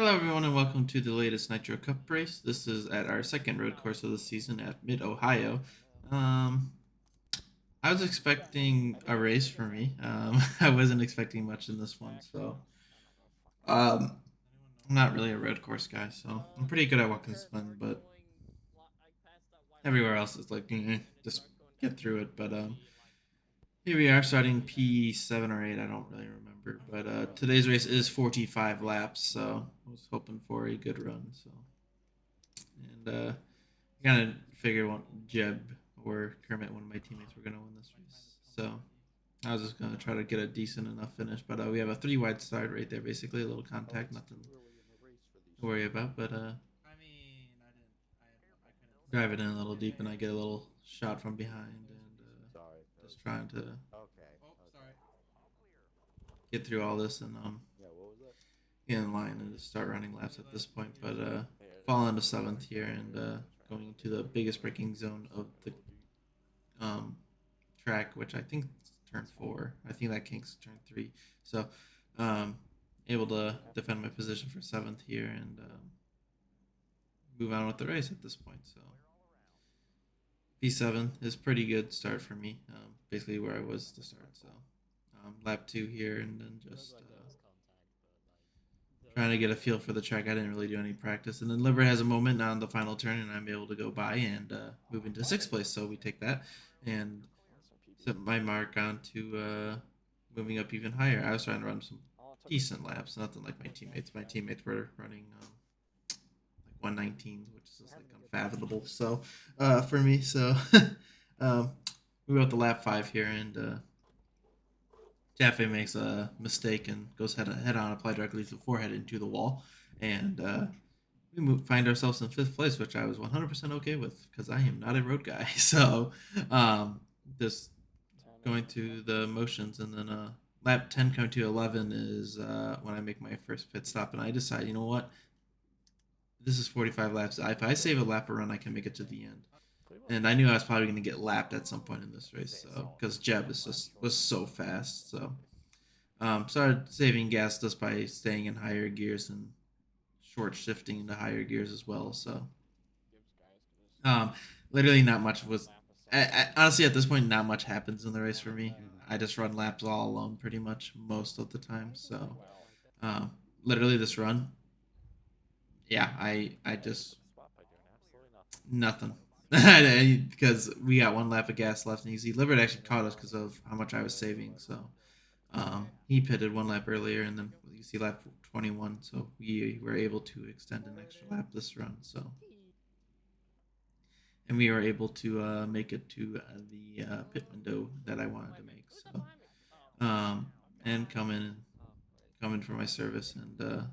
Hello, everyone, and welcome to the latest Nitro Cup race. This is at our second road course of the season at Mid Ohio. Um, I was expecting a race for me. I wasn't expecting much in this one, so um, I'm not really a road course guy. So I'm pretty good at walk and spin, but everywhere else is like just get through it. But here we are starting P7 or 8. I don't really remember, but today's race is 45 laps, so I was hoping for a good run. So and kind of figured Jeb or Kermit, one of my teammates, were going to win this race. So I was just going to try to get a decent enough finish. But we have a 3 wide start right there, basically. A little contact, nothing to worry about. But drive it in a little deep, and I get a little shot from behind. And just trying to get through all this and get in line and just start running laps at this point. But fall into seventh here and going into the biggest braking zone of the um, track, which I think is turn 4. I think that King's turn 3. So, um, able to defend my position for seventh here and move on with the race at this point. So, P7 is pretty good start for me. Basically where I was to start. So, lap 2 here and then just trying to get a feel for the track. I didn't really do any practice. And then Liber has a moment on the final turn, and I'm able to go by and move into sixth place. So we take that and set my mark on to moving up even higher. I was trying to run some decent laps, nothing like my teammates. My teammates were running like 119s, which is just like unfathomable. So for me, so we were at the lap 5 here, and Jaffe makes a mistake and goes head on, apply directly to the forehead into the wall, and find ourselves in fifth place, which I was 100% okay with because I am not a road guy. So just going through the motions, and then lap 10 coming to 11 is when I make my first pit stop, and I decide, you know what, this is 45 laps. If I save a lap or run, I can make it to the end. And I knew I was probably going to get lapped at some point in this race, so because Jeb was so fast. So started saving gas just by staying in higher gears and short shifting into higher gears as well. So um, literally not much was. Honestly, at this point, not much happens in the race for me. I just run laps all alone pretty much most of the time. So um, literally this run, yeah, I just nothing. Because we got one lap of gas left, and you see Libert actually caught us because of how much I was saving. So he pitted one lap earlier, and then you see lap 21. So we were able to extend an extra lap this run. So and we were able to make it to the pit window that I wanted to make. So and come in for my service, and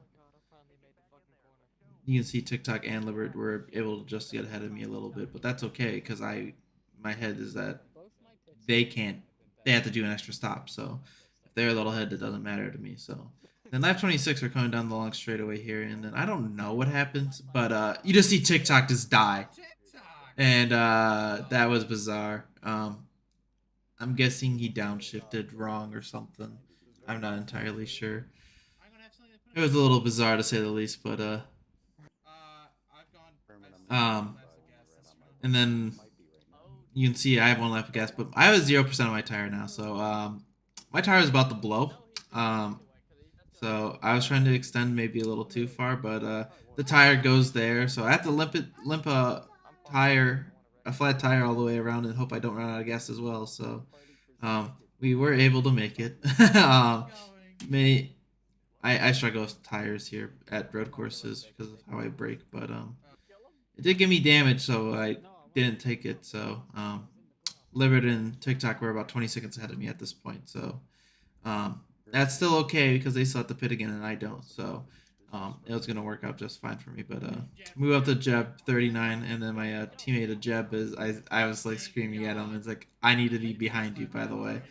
you can see TikTok and Libert were able to just get ahead of me a little bit, but that's okay because my head is that they can't they have to do an extra stop. So if they're a little ahead, it doesn't matter to me. So then lap 26 are coming down the long straightaway here, and then I don't know what happens, but you just see TikTok just die, and that was bizarre. I'm guessing he downshifted wrong or something. I'm not entirely sure. It was a little bizarre to say the least, but um, and then you can see I have one lap of gas, but I have 0% of my tire now, so my tire is about to blow. Um, so I was trying to extend maybe a little too far, but the tire goes there, so I have to limp tire, a flat tire all the way around, and hope I don't run out of gas as well. So we were able to make it. May I struggle with tires here at road courses because of how I brake, but it did give me damage, so I didn't take it. So Liberty and TikTok were about 20 seconds ahead of me at this point. So that's still okay because they still have to pit again and I don't. So it was gonna work out just fine for me. But move up to Jeb 39, and then my teammate Jeb is I was like screaming at him. It's like I need to be behind you, by the way.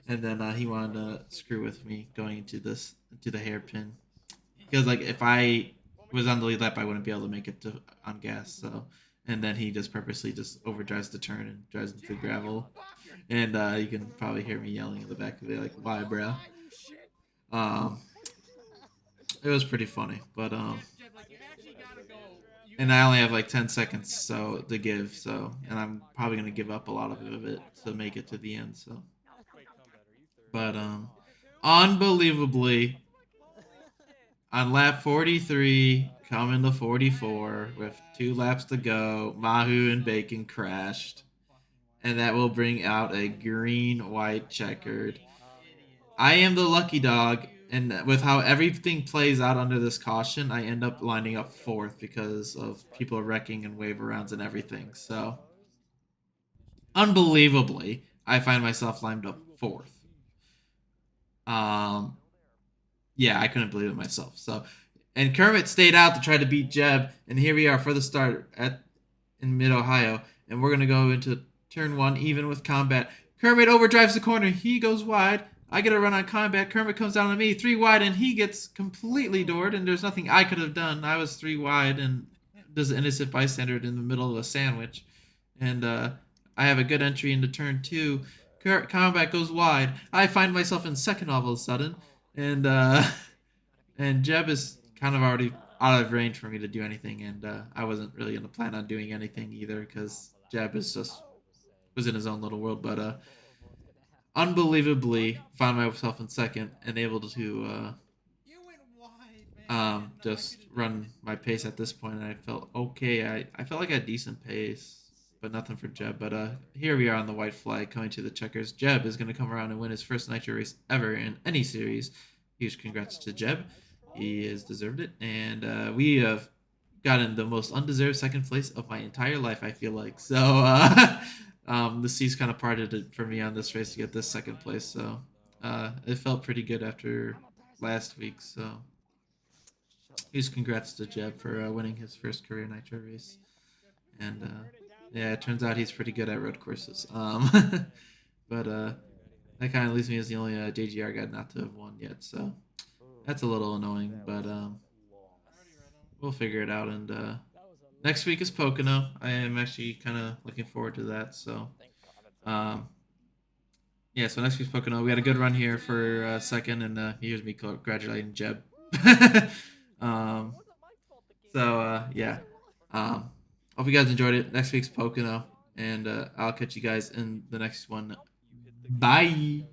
And then he wanted to screw with me going into the hairpin because like if I was on the lead lap, I wouldn't be able to make it to on gas. So and then he just purposely just overdrives the turn and drives into the gravel. And you can probably hear me yelling in the back of it, like, "Why, bro?" Um, it was pretty funny, but and I only have like 10 seconds so to give, so and I'm probably gonna give up a lot of it to make it to the end. So, but unbelievably, on lap 43, coming to 44 with 2 laps to go, Mahu and Bacon crashed, and that will bring out a green white checkered. I am the lucky dog, and with how everything plays out under this caution, I end up lining up fourth because of people wrecking and wave arounds and everything. So, unbelievably, I find myself lined up fourth. Um, yeah, I couldn't believe it myself. So, and Kermit stayed out to try to beat Jeb, and here we are for the start at in Mid Ohio, and we're gonna go into turn one even with combat. Kermit overdrives the corner. He goes wide. I get a run on combat. Kermit comes down to me, 3 wide, and he gets completely doored. And there's nothing I could have done. I was 3 wide, and there's an innocent bystander in the middle of a sandwich. And I have a good entry into turn two. Combat goes wide. I find myself in second all of a sudden, and and Jeb is kind of already out of range for me to do anything, and I wasn't really gonna plan on doing anything either because Jeb is just was in his own little world. But unbelievably, found myself in second and able to just run my pace at this point, and I felt okay. I felt like I had decent pace, but nothing for Jeb. But here we are on the white flag coming to the checkers. Jeb is going to come around and win his first Nitro race ever in any series. Huge congrats to Jeb. He has deserved it, and we have gotten the most undeserved second place of my entire life. I feel like so. The seas kind of parted it for me on this race to get this second place. So it felt pretty good after last week. So huge congrats to Jeb for winning his first career Nitro race. And yeah, it turns out he's pretty good at road courses. But that kind of leaves me as the only JGR guy not to have won yet. So that's a little annoying, but we'll figure it out. And next week is Pocono. I am actually kind of looking forward to that. So, um, yeah. So next week's Pocono. We had a good run here for second, and here's me congratulating Jeb. um, so yeah. Hope you guys enjoyed it. Next week's Pocono, and I'll catch you guys in the next one. Bye.